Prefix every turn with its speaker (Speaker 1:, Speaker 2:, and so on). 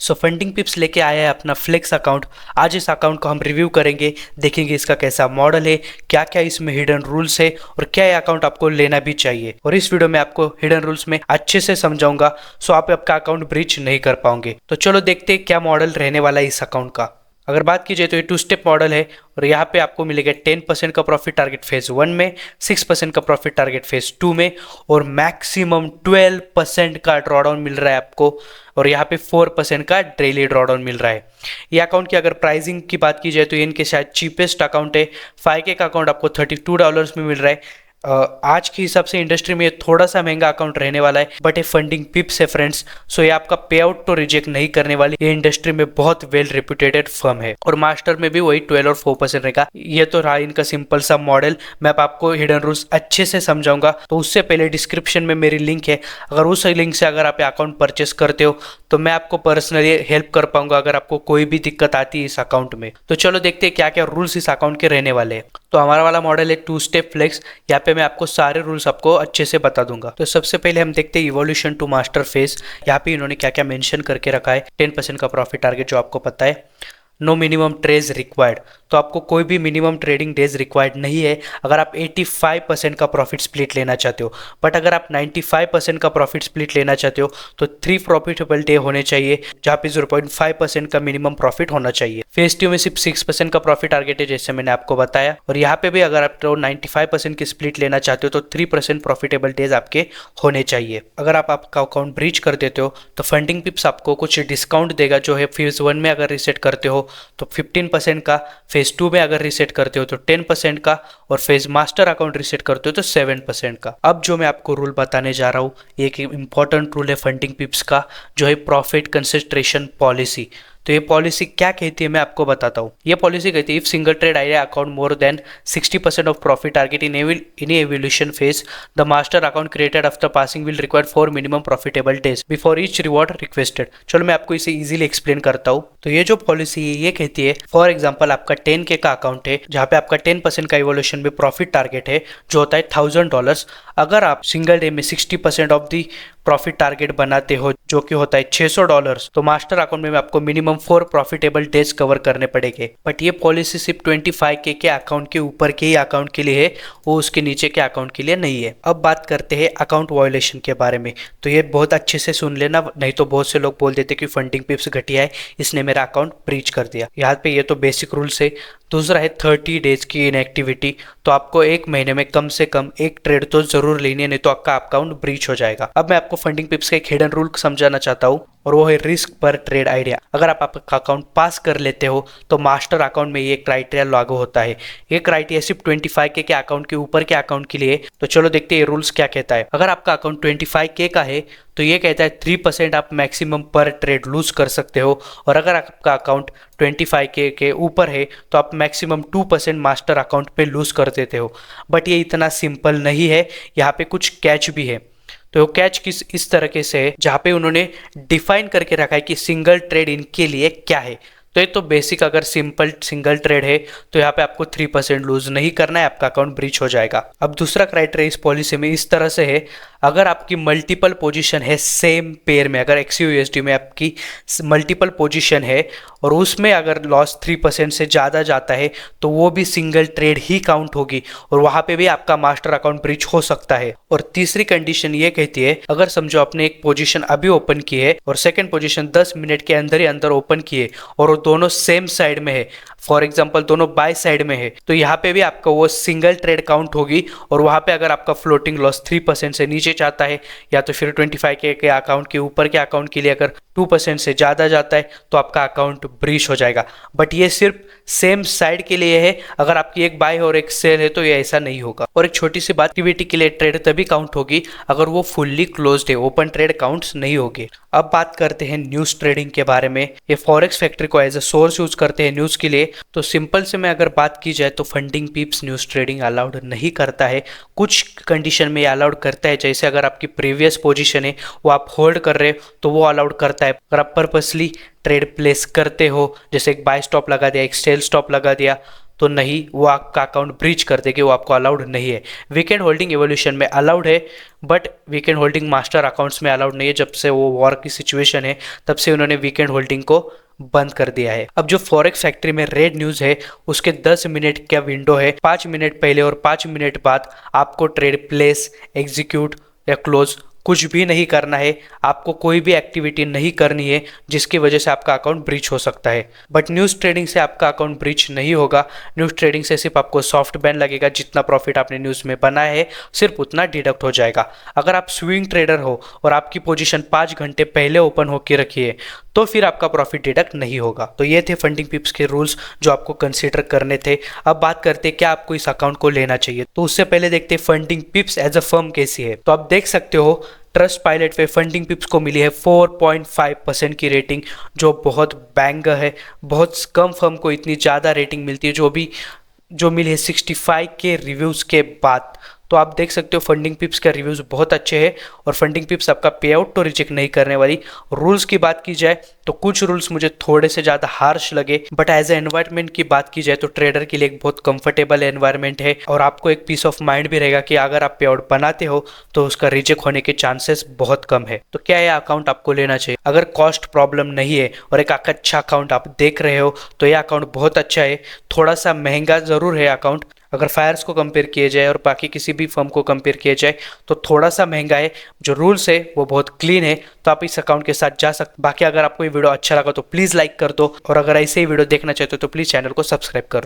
Speaker 1: सो funding पिप्स लेके आया है अपना फ्लेक्स अकाउंट। आज इस अकाउंट को हम रिव्यू करेंगे, देखेंगे इसका कैसा मॉडल है, क्या क्या इसमें हिडन रूल्स है और क्या ये अकाउंट आपको लेना भी चाहिए। और इस वीडियो में आपको हिडन रूल्स में अच्छे से समझाऊंगा, सो आप आपका अकाउंट ब्रीच नहीं कर पाओगे। तो चलो देखते हैं क्या मॉडल रहने वाला है इस अकाउंट का। अगर बात की जाए तो ये 2 स्टेप मॉडल है और यहाँ पे आपको मिलेगा 10% का प्रॉफिट टारगेट फेज 1 में, 6% का प्रॉफिट टारगेट फेज 2 में और मैक्सिमम 12% का ड्रॉडाउन मिल रहा है आपको। और यहाँ पे 4% का डेली ड्रॉडाउन मिल रहा है। ये अकाउंट की अगर प्राइसिंग की बात की जाए तो ये इनके शायद चीपेस्ट अकाउंट है। 5K का अकाउंट आपको $32 में मिल रहा है। आज के हिसाब से इंडस्ट्री में ये थोड़ा सा महंगा अकाउंट रहने वाला है, बट ये फंडिंग पिप्स है फ्रेंड्स, सो ये आपका पे आउट तो रिजेक्ट नहीं करने वाली। ये इंडस्ट्री में बहुत वेल रेप्यूटेटेड फर्म है और मास्टर में भी वही 12 और 4% रहेगा। ये तो रहा इनका सिंपल सा मॉडल। मैं अब आपको हिडन रूल्स अच्छे से समझाऊंगा, तो उससे पहले डिस्क्रिप्शन में मेरी लिंक है। अगर उस लिंक से अगर आप अकाउंट परचेस करते हो तो मैं आपको पर्सनली हेल्प कर पाऊंगा अगर आपको कोई भी दिक्कत आती है इस अकाउंट में। तो चलो देखते हैं क्या क्या रूल्स इस अकाउंट के रहने वाले हैं। तो हमारा वाला मॉडल है 2 स्टेप फ्लेक्स। यहाँ पे मैं आपको सारे रूल्स आपको अच्छे से बता दूंगा। तो सबसे पहले हम देखते हैं इवोल्यूशन टू मास्टर फेज। यहाँ पे इन्होंने क्या क्या मेंशन करके रखा है। 10% का प्रॉफिट टारगेट जो आपको पता है। नो मिनिमम ट्रेज रिक्वायर्ड, तो आपको कोई भी मिनिमम ट्रेडिंग डेज रिक्वायर्ड नहीं है अगर आप 85% का प्रॉफिट स्प्लिट लेना चाहते हो। बट अगर आप 95% का प्रॉफिट स्प्लिट लेना चाहते हो तो 3 प्रॉफिटेबल डे होने चाहिए, जहाँ पे 0.5% का मिनिमम प्रॉफिट होना चाहिए। फेज 2 में सिर्फ 6% का प्रॉफिट टारगेट है, जैसे मैंने आपको बताया। और यहाँ पे भी अगर आप 95% की स्प्लिट लेना चाहते हो तो 3% प्रॉफिटेबल डेज आपके होने चाहिए। अगर आप आपका अकाउंट ब्रीच कर देते हो तो फंडिंग पिप्स आपको कुछ डिस्काउंट देगा, जो है फेज 1 में अगर रिसेट करते हो तो 15% का, फेज 2 में अगर रिसेट करते हो तो 10% का और फेज मास्टर अकाउंट रिसेट करते हो तो 7% का। अब जो मैं आपको रूल बताने जा रहा हूँ एक इंपॉर्टेंट रूल है फंडिंग पिप्स का, जो है प्रॉफिट कंसंट्रेशन पॉलिसी। तो ये पॉलिसी क्या कहती है मैं आपको बताता हूँ। ये पॉलिसी कहती है if single trade idea account more than 60% of profit target in evolution phase, the master account created after passing will require 4 minimum profitable days before each reward requested. चलो मैं आपको इसे इजीली एक्सप्लेन करता हूँ। तो ये जो पॉलिसी है ये कहती है, फॉर एग्जाम्पल आपका 10K का अकाउंट है जहाँ पे आपका 10% का इवोल्यूशन में प्रॉफिट टारगेट है जो होता है $1000। अगर आप सिंगल डे में 60% ऑफ दी प्रॉफिट टारगेट बनाते हो जो कि होता है $600, तो मास्टर अकाउंट में आपको मिनिमम 4 प्रॉफिटेबल डेज कवर करने पड़ेंगे। बट ये पॉलिसी सिर्फ 25K के अकाउंट के ऊपर के ही अकाउंट के लिए है, वो उसके नीचे के अकाउंट के लिए नहीं है। अब बात करते हैं अकाउंट वायोलेशन के बारे में। तो ये बहुत अच्छे से सुन लेना, नहीं तो बहुत से लोग बोल देते कि फंडिंग पिप्स घटिया है, इसने मेरा अकाउंट ब्रीच कर दिया। यहाँ पे ये तो बेसिक रूल्स है। दूसरा है 30 डेज की इनएक्टिविटी। तो आपको एक महीने में कम से कम एक ट्रेड तो जरूर लेनी है, नहीं तो आपका अकाउंट ब्रीच हो जाएगा। अब मैं आपको फंडिंग पिप्स का एक हिडन रूल समझाना चाहता हूँ और वो है रिस्क पर ट्रेड आइडिया। अगर आप आपका अकाउंट पास कर लेते हो तो मास्टर अकाउंट में ये क्राइटेरिया लागू होता है। ये क्राइटेरिया सिर्फ 25K के अकाउंट के ऊपर के अकाउंट के लिए। तो चलो देखते हैं ये रूल्स क्या कहता है। अगर आपका अकाउंट 25K का है तो ये कहता है 3% आप मैक्सिमम पर ट्रेड लूज कर सकते हो, और अगर आपका अकाउंट 25K के ऊपर है तो आप मैक्सिमम 2% मास्टर अकाउंट पे लूज कर देते हो। बट ये इतना सिंपल नहीं है, यहाँ पे कुछ कैच भी है। तो कैच किस इस तरीके से है, जहाँ पे उन्होंने डिफाइन करके रखा है कि सिंगल ट्रेड इनके लिए क्या है। तो ये तो बेसिक, अगर सिंपल सिंगल ट्रेड है तो यहाँ पे आपको 3% लूज नहीं करना है, आपका अकाउंट ब्रीच हो जाएगा। अब दूसरा क्राइटेरिया इस पॉलिसी में इस तरह से है, अगर आपकी मल्टीपल पोजीशन है सेम पेयर में, अगर XUSD में आपकी मल्टीपल पोजीशन है और उसमें अगर लॉस 3% से ज़्यादा जाता है तो वो भी सिंगल ट्रेड ही काउंट होगी और वहाँ पे भी आपका मास्टर अकाउंट ब्रीच हो सकता है। और तीसरी कंडीशन ये कहती है, अगर समझो आपने एक पोजीशन अभी ओपन की है और सेकेंड पोजीशन 10 मिनट के अंदर ही अंदर ओपन की है और दोनों सेम साइड में है, फॉर एग्जांपल दोनों बाय साइड में है, तो यहाँ पे भी आपका वो सिंगल ट्रेड काउंट होगी। और वहाँ पे अगर आपका फ्लोटिंग लॉस 3% से नीचे जाता है या तो फिर 25K के अकाउंट के ऊपर के अकाउंट के लिए अगर 2% से ज़्यादा जाता है तो आपका अकाउंट ब्रीच हो जाएगा। बट ये सिर्फ सेम साइड के लिए है, अगर आपकी एक बाय और एक सेल है तो ये ऐसा नहीं होगा। और एक छोटी सी बात, एक्टिविटी के लिए ट्रेड तभी काउंट होगी अगर वो फुल्ली क्लोज्ड है, ओपन ट्रेड काउंट्स नहीं होगी। अब बात करते हैं न्यूज़ ट्रेडिंग के बारे में। ये फॉरेक्स फैक्ट्री को एज अ सोर्स यूज करते हैं न्यूज़ के लिए। तो सिंपल से मैं अगर बात की जाए तो फंडिंग पिप्स न्यूज़ ट्रेडिंग अलाउड नहीं करता है। कुछ कंडीशन में अलाउड करता है, जैसे अगर आपकी प्रीवियस पोजीशन है वो आप होल्ड कर रहे हो तो वो अलाउड करता है। अगर आप पर्पसली ट्रेड प्लेस करते हो, जैसे एक बाय स्टॉप लगा दिया, एक सेल स्टॉप लगा दिया, तो नहीं, वो आपका अकाउंट ब्रीच कर देगी, वो आपको अलाउड नहीं है। वीकेंड होल्डिंग एवोल्यूशन में अलाउड है, but weekend holding master accounts में अलाउड नहीं है। जब से वो वॉर की सिचुएशन है तब से उन्होंने वीकेंड होल्डिंग को बंद कर दिया है। अब जो फॉरेक्स फैक्ट्री में रेड न्यूज़ है उसके 10 मिनट का विंडो है, 5 मिनट पहले और 5 मिनट बाद आपको ट्रेड प्लेस, एग्जीक्यूट या क्लोज कुछ भी नहीं करना है। आपको कोई भी एक्टिविटी नहीं करनी है जिसकी वजह से आपका अकाउंट ब्रीच हो सकता है। बट न्यूज़ ट्रेडिंग से आपका अकाउंट ब्रीच नहीं होगा। न्यूज़ ट्रेडिंग से सिर्फ आपको सॉफ्ट बैन लगेगा, जितना प्रॉफिट आपने न्यूज़ में बनाया है सिर्फ उतना डिडक्ट हो जाएगा। अगर आप स्विंग ट्रेडर हो और आपकी पोजीशन 5 घंटे पहले ओपन होकर रखी है तो फिर आपका प्रॉफिट डिडक्ट नहीं होगा। तो ये थे फंडिंग पिप्स के रूल्स जो आपको कंसीडर करने थे। अब बात करते हैं क्या आपको इस अकाउंट को लेना चाहिए। तो उससे पहले देखते हैं funding pips as a firm कैसी है। तो आप देख सकते हो ट्रस्ट पायलट पे फंडिंग पिप्स को मिली है 4.5% की रेटिंग, जो बहुत बैंग है। बहुत कम फर्म को इतनी ज़्यादा रेटिंग मिलती है, जो मिली है 65 के रिव्यूज़ के बाद। तो आप देख सकते हो फंडिंग पिप्स का रिव्यूज़ बहुत अच्छे हैं और फंडिंग पिप्स आपका पे आउट तो रिजेक्ट नहीं करने वाली। रूल्स की बात की जाए तो कुछ रूल्स मुझे थोड़े से ज़्यादा हार्श लगे, बट एज ए एनवायरनमेंट की बात की जाए तो ट्रेडर के लिए एक बहुत कंफर्टेबल एनवायरनमेंट है और आपको एक पीस ऑफ माइंड भी रहेगा कि अगर आप पे आउट बनाते हो तो उसका रिजेक्ट होने के चांसेस बहुत कम है। तो क्या यह अकाउंट आपको लेना चाहिए? अगर कॉस्ट प्रॉब्लम नहीं है और एक अच्छा अकाउंट आप देख रहे हो तो यह अकाउंट बहुत अच्छा है। थोड़ा सा महंगा ज़रूर है अकाउंट, अगर फायर्स को कंपेयर किया जाए और बाकी किसी भी फर्म को कंपेयर किया जाए तो थोड़ा सा महंगा है। जो रूल्स है वो बहुत क्लीन है, तो आप इस अकाउंट के साथ जा सकते। बाकी अगर आपको ये वीडियो अच्छा लगा तो प्लीज़ लाइक कर दो और अगर ऐसे ही वीडियो देखना चाहते हो तो प्लीज़ चैनल को सब्सक्राइब कर लो।